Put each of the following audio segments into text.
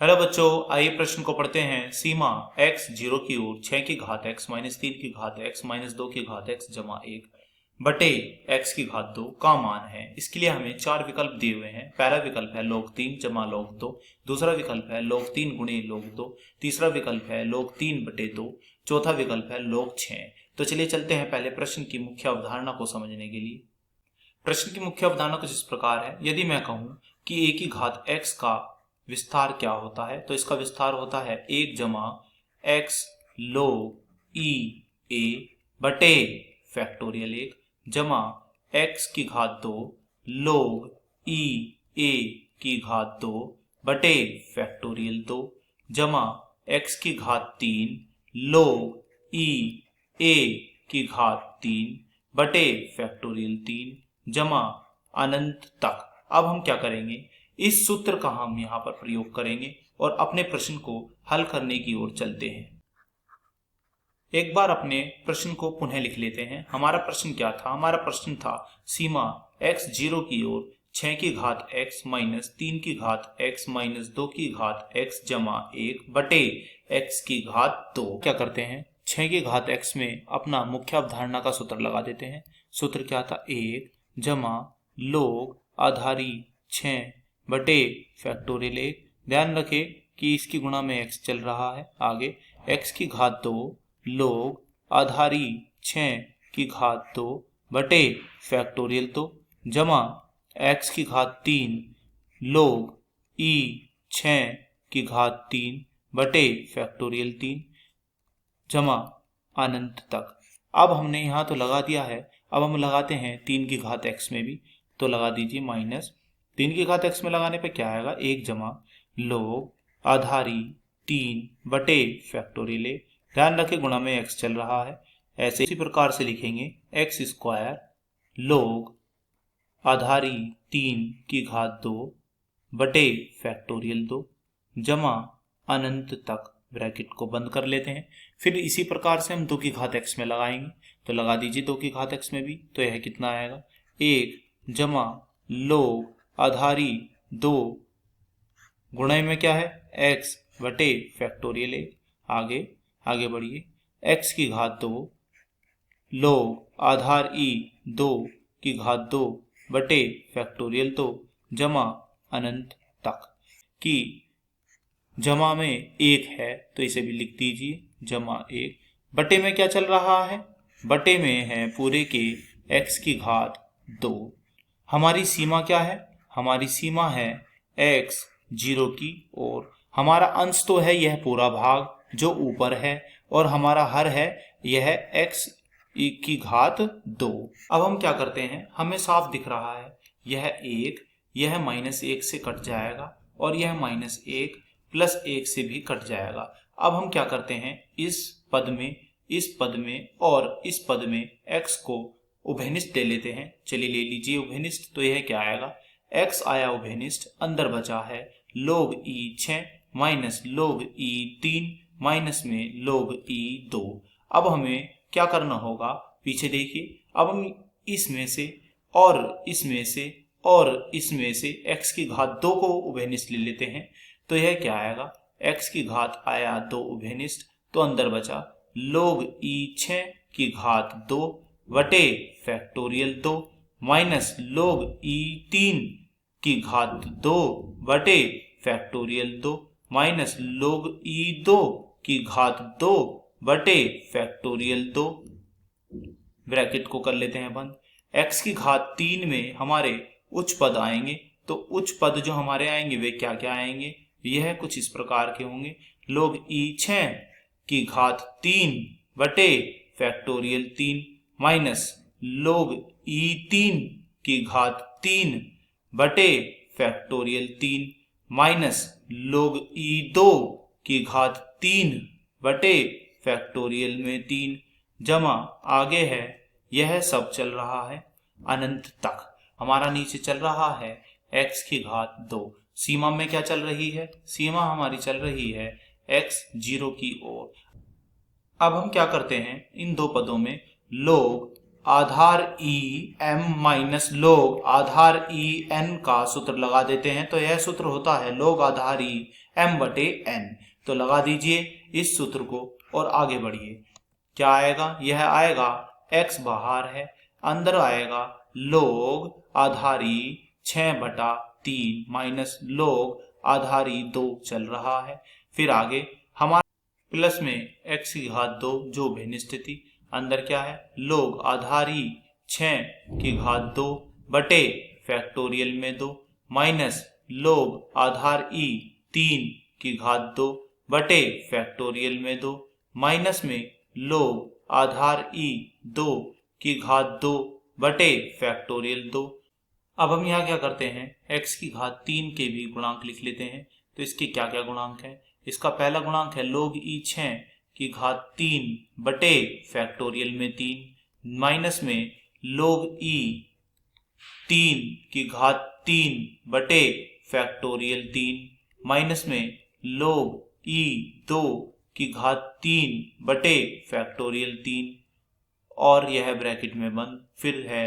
Hello बच्चों, आइए प्रश्न को पढ़ते हैं। सीमा x 0 की ओर 6 की घात x माइनस 3 की घात x माइनस 2 की घात x जमा 1 बटे x की घात 2 का मान है। इसके लिए हमें चार विकल्प दिए हुए हैं। पहला विकल्प है log 3 जमा log 2, दूसरा विकल्प है log 3 गुणे log 2, तीसरा विकल्प है log 3 बटे 2, चौथा विकल्प है log 6। तो चलिए चलते हैं पहले प्रश्न की मुख्य अवधारणा को समझने के लिए। प्रश्न की मुख्य अवधारणा कुछ इस प्रकार है। यदि मैं कहूं कि a की घात x का विस्तार क्या होता है, तो इसका विस्तार होता है 1 जमा x log e a बटे फैक्टोरियल 1 जमा x की घात 2 log e a की घात 2 बटे फैक्टोरियल 2 जमा x की घात 3 log e a की घात 3 बटे फैक्टोरियल 3 जमा अनंत तक। अब हम क्या करेंगे, इस सूत्र का हम यहाँ पर प्रयोग करेंगे और अपने प्रश्न को हल करने की ओर चलते हैं। एक बार अपने प्रश्न को पुनः लिख लेते हैं। हमारा प्रश्न क्या था? हमारा प्रश्न था सीमा x 0 की ओर 6 की घात x माइनस 3 की घात x माइनस 2 की घात x जमा 1 बटे x की घात 2। क्या करते हैं, 6 की घात x में अपना मुख्य अवधारणा का सूत्र लगा देते हैं। सूत्र क्या था? 1 जमा log आधारी 6 बटे फैक्टोरियल 1। ध्यान रखें कि इसकी गुणा में x चल रहा है। आगे x की घात 2 log आधारी 6 की घात 2 बटे फैक्टोरियल 2 जमा x की घात 3 log e 6 की घात 3 बटे फैक्टोरियल 3 जमा अनंत तक। अब हमने यहाँ तो लगा दिया है, अब हम लगाते हैं 3 की घात x में भी। तो लगा दीजिए माइनस 3 की घात x में लगाने पे क्या आएगा? 1 जमा log आधारी 3 बटे फैक्टोरियल 1। ध्यान रखें गुणा में x चल रहा है। ऐसे इसी प्रकार से लिखेंगे x स्क्वायर log आधारी 3 की घात 2 बटे फैक्टोरियल 2 जमा अनंत तक। ब्रैकेट को बंद कर लेते हैं। फिर इसी प्रकार से हम 2 की घात x में लगाएंगे। तो लगा दीजिए 2 की घात x में भी। तो यह कितना आएगा? 1 जमा log आधारी 2 गुणे में क्या है? x बटे फैक्टोरियल 1। आगे बढ़िए, x की घात 2 log आधार e 2 की घात 2 बटे फैक्टोरियल 2 जमा अनंत तक। कि जमा में 1 है तो इसे भी लिख दीजिए, जमा 1 बटे में क्या चल रहा है? बटे में है पूरे के x की घात 2। हमारी सीमा क्या है? हमारी सीमा है x 0 की ओर। हमारा अंश तो है यह पूरा भाग जो ऊपर है, और हमारा हर है यह x की घात 2। अब हम क्या करते हैं, हमें साफ दिख रहा है यह 1, यह -1 से कट जाएगा और यह -1 प्लस 1 से भी कट जाएगा। अब हम क्या करते हैं, इस पद में और इस पद में x को उभयनिष्ठ ले लेते हैं। चलिए ले लीजिए उभयनिष्ठ। तो यह क्या आएगा? x आया उभयनिष्ठ, अंदर बचा है log e 6 minus log e 3 minus में log e 2। अब हमें क्या करना होगा, पीछे देखिए। अब हम इसमें से और इसमें से और इसमें से x की घात 2 को उभयनिष्ठ ले लेते हैं। तो यह क्या आएगा? x की घात आया 2 उभयनिष्ठ, तो अंदर बचा log e 6 की घात 2 बटे फैक्टोरियल 2 माइनस log e 3 की घात 2 बटे फैक्टोरियल 2 माइनस log e 2 की घात 2 बटे फैक्टोरियल 2। ब्रैकेट को कर लेते हैं बंद। x की घात 3 में हमारे उच्च पद आएंगे। तो उच्च पद जो हमारे आएंगे वे क्या क्या आएंगे? यह कुछ इस प्रकार के होंगे, log e 6 की घात 3 बटे फैक्टोरियल 3 माइनस log e 3 की घात 3 बटे फैक्टोरियल 3 माइनस log e 2 की घात 3 बटे फैक्टोरियल में 3 जमा आगे है यह सब चल रहा है अनंत तक। हमारा नीचे चल रहा है x की घात 2। सीमा में क्या चल रही है? सीमा हमारी चल रही है x 0 की ओर। अब हम क्या करते हैं, इन दो पदों में log आधार e m माइनस log आधार e n का सूत्र लगा देते हैं। तो यह सूत्र होता है log आधार e m/n। तो लगा दीजिए इस सूत्र को और आगे बढ़िए। क्या आएगा? यह आएगा x बाहर है, अंदर आएगा log आधारी 6/3 माइनस log आधारी 2 चल रहा है। फिर आगे हमारे प्लस में x की घात 2 जो भिन्न स्थिति, अंदर क्या है log आधारी 6 की घात 2 बटे फैक्टोरियल में 2 माइनस log आधार e 3 की घात 2 बटे फैक्टोरियल में 2 माइनस में log आधार e 2 की घात 2 बटे फैक्टोरियल 2। अब हम यहाँ क्या करते हैं, x की घात 3 के भी गुणांक लिख लेते हैं। तो इसके क्या क्या गुणांक हैं? इसका पहला गुणांक है log e 6 की घात 3 बटे फैक्टोरियल में 3 माइनस में log e 3 की घात 3 बटे फैक्टोरियल 3 माइनस में log e 2 की घात 3 बटे फैक्टोरियल 3 और यह ब्रैकेट में बंद, फिर है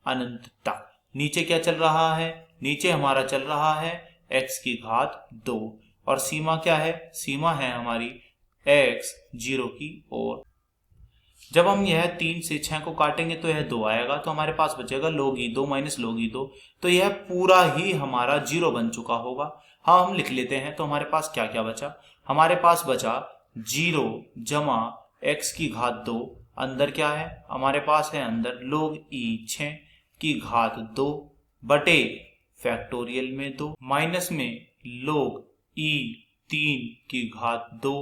अनंत तक। नीचे क्या चल रहा है? नीचे हमारा चल रहा है x की घात 2 और सीमा क्या है? सीमा है हमारी x 0 की ओर। जब हम यह 3 से 6 को काटेंगे तो यह 2 आएगा, तो हमारे पास बचेगा log e 2 minus log e 2। तो यह पूरा ही हमारा 0 बन चुका होगा। हाँ, हम लिख लेते हैं। तो हमारे पास क्या क्या बचा? हमारे पास बचा 0 जमा x की घात 2, अंदर क्या है हमारे पास है अंदर log e 6 की घात 2 बटे फैक्टोरियल में 2 माइनस में log e 3 की घात 2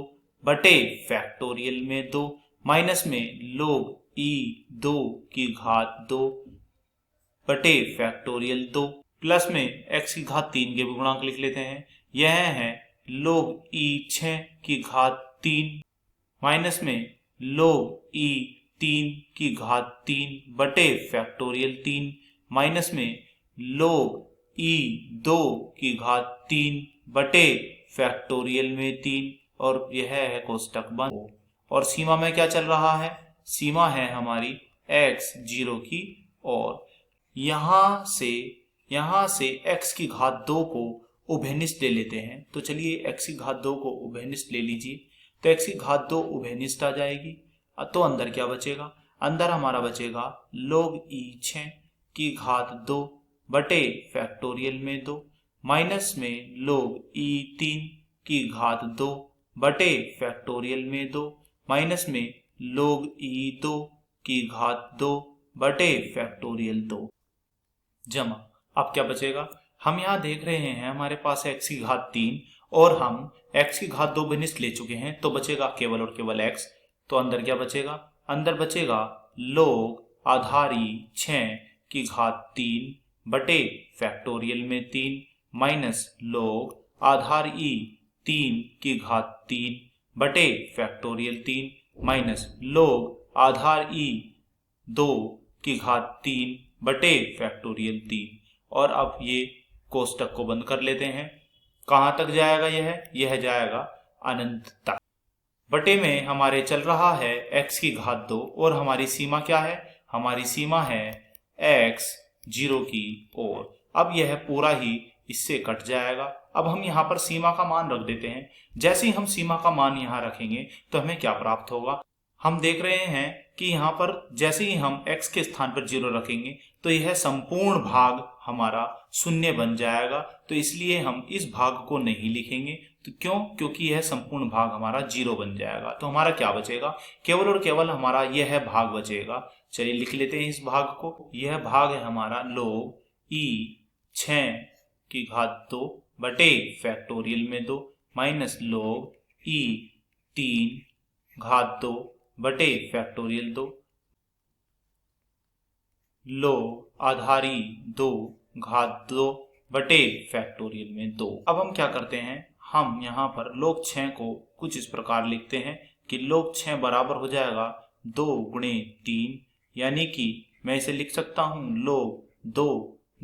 बटे फैक्टोरियल में 2 माइनस में log e 2 की घात 2 बटे फैक्टोरियल 2 प्लस में x की घात 3 के भी गुणांक लिख लेते हैं। यह है log e 6 की घात 3 माइनस में log e 3 की घात 3 बटे फैक्टोरियल 3 माइनस में log e 2 की घात 3 बटे फैक्टोरियल में 3 और यह है कोष्टक बंद। और सीमा में क्या चल रहा है? सीमा है हमारी x 0 की ओर। यहाँ से x की घात 2 को उभयनिष्ठ ले लेते हैं। तो चलिए x की घात 2 को उभयनिष्ठ ले लीजिए। तो x की घात 2 उभयनिष्ठ आ जाएगी। तो अंदर क्या बचेगा? अंदर हमारा बचेगा log e 6 की घात 2 बटे फैक्टोरियल में 2 माइनस में log e 3 की घात 2 बटे फैक्टोरियल में 2 माइनस में log e 2 की घात 2 बटे फैक्टोरियल 2 जमा। अब क्या बचेगा? हम यहाँ देख रहे हैं हमारे पास x की घात 3 और हम x की घात 2 विनिष्ठ ले चुके हैं, तो बचेगा केवल और केवल x। तो अंदर क्या बचेगा? अंदर बचेगा log आधारी 6 की घात 3 बटे फैक्टोरियल में 3 माइनस log आधार e 3 की घात 3 बटे फैक्टोरियल 3 माइनस log आधार e 2 की घात 3 बटे फैक्टोरियल 3। और अब ये कोष्टक को बंद कर लेते हैं। कहाँ तक जाएगा यह जाएगा अनंत तक। बटे में हमारे चल रहा है x की घात 2 और हमारी सीमा क्या है? हमारी सीमा है x 0 की ओर। अब यह पूरा ही इससे कट जाएगा। अब हम यहाँ पर सीमा का मान रख देते हैं। जैसे ही हम सीमा का मान यहाँ रखेंगे तो हमें क्या प्राप्त होगा? हम देख रहे हैं कि यहाँ पर जैसे ही हम x के स्थान पर 0 रखेंगे तो यह संपूर्ण भाग हमारा शून्य बन जाएगा। तो इसलिए हम इस भाग को नहीं लिखेंगे। तो क्यों? क्योंकि यह संपूर्ण भाग हमारा 0 बन जाएगा। तो हमारा क्या बचेगा? केवल और केवल हमारा यह भाग बचेगा। चलिए लिख लेते हैं इस भाग को। यह भाग है हमारा log e 6 की घात 2 बटे फैक्टोरियल में 2 माइनस log e 3 घात 2 बटे फैक्टोरियल 2 log आधारी 2 घात 2 बटे फैक्टोरियल में 2। अब हम क्या करते हैं? हम यहाँ पर log 6 को कुछ इस प्रकार लिखते हैं कि log 6 बराबर हो जाएगा 2 गुणे 3, यानी कि मैं इसे लिख सकता हूँ log 2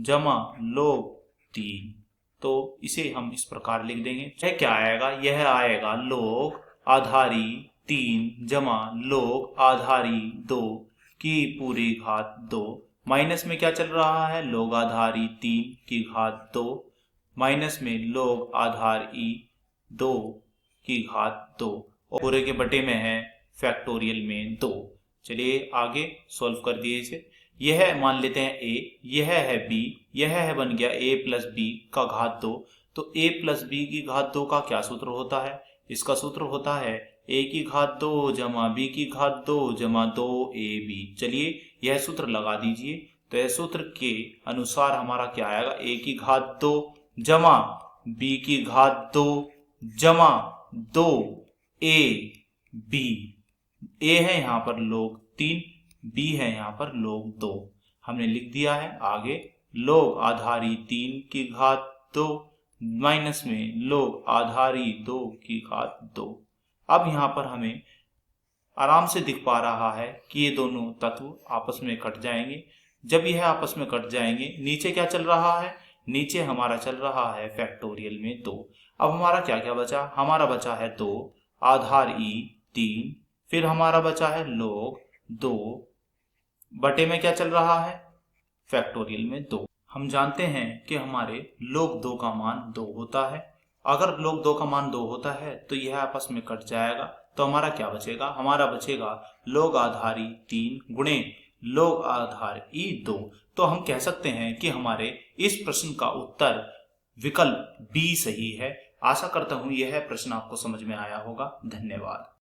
जमा log 3। तो इसे हम इस प्रकार लिख देंगे। यह क्या आएगा? यह आएगा log आधारी 3 जमा log आधारी 2 की पूरी घात 2 माइनस में क्या चल रहा है? log आधारी 3 की घात 2 माइनस में log आधार e 2 की घात 2 और पूरे के बटे में है फैक्टोरियल में 2। चलिए आगे सॉल्व कर दिए इसे। यह मान लेते हैं a, यह है b, यह है बन गया a प्लस बी का घात 2। तो a प्लस बी की घात 2 का क्या सूत्र होता है? इसका सूत्र होता है a की घात 2 जमा b की घात 2 जमा 2ab। चलिए यह सूत्र लगा दीजिए। तो यह सूत्र के अनुसार हमारा क्या आएगा? a की घात 2 जमा b की घात 2 जमा 2ab। a है यहाँ पर log 3, b है यहाँ पर log 2। हमने लिख दिया है। आगे log आधारी 3 की घात 2 माइनस में log आधारी 2 की घात 2। अब यहाँ पर हमें आराम से दिख पा रहा है कि ये दोनों तत्व आपस में कट जाएंगे। जब यह आपस में कट जाएंगे, नीचे क्या चल रहा है? नीचे हमारा चल रहा है फैक्टोरियल में 2। अब हमारा क्या क्या बचा? हमारा बचा है 2 आधार e 3, फिर हमारा बचा है log 2 बटे में क्या चल रहा है? फैक्टोरियल में 2। हम जानते हैं कि हमारे log 2 का मान 2 होता है। अगर log 2 का मान 2 होता है तो यह आपस में कट जाएगा। तो हमारा क्या बचेगा? हमारा बचेगा log आधारी 3 गुणे log आधार e 2। तो हम कह सकते हैं कि हमारे इस प्रश्न का उत्तर विकल्प बी सही है। आशा करता हूं यह प्रश्न आपको समझ में आया होगा। धन्यवाद।